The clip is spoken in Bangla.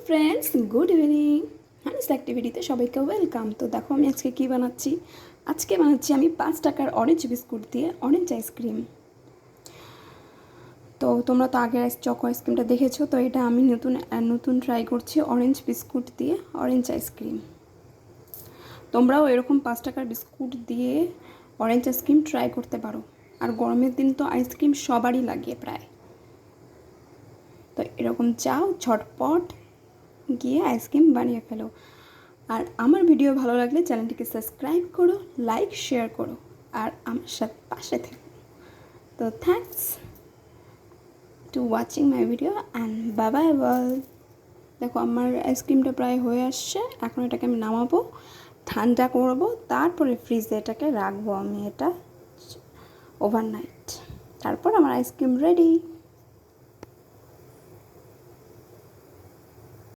Friends, good evening. হানিস অ্যাক্টিভিটিতে সবাইকে ওয়েলকাম। তো দেখো আমি আজকে কী বানাচ্ছি। আজকে বানাচ্ছি আমি 5 টাকার অরেঞ্জ বিস্কুট দিয়ে অরেঞ্জ আইসক্রিম। তো তোমরা তো আগে চকো আইসক্রিমটা দেখেছো, তো এটা আমি নতুন ট্রাই করছি অরেঞ্জ বিস্কুট দিয়ে অরেঞ্জ আইসক্রিম। তোমরাও এরকম 5 টাকার বিস্কুট দিয়ে অরেঞ্জ আইসক্রিম ট্রাই করতে পারো। আর গরমের দিন তো আইসক্রিম সবারই লাগে প্রায়। তো এরকম চাও ঝটপট গিয়ে আইসক্রিম বানিয়ে ফেলো। আর আমার ভিডিও ভালো লাগলে চ্যানেলটিকে সাবস্ক্রাইব করো, লাইক শেয়ার করো, আর আমার সাথে পাশে থেকো। তো thanks to watching my video and bye bye বল। দেখো আমার আইসক্রিমটা প্রায় হয়ে আসছে। এখন এটাকে আমি নামাবো, ঠান্ডা করবো, তারপরে ফ্রিজে এটাকে রাখবো আমি এটা ওভারনাইট। তারপর আমার আইসক্রিম রেডি।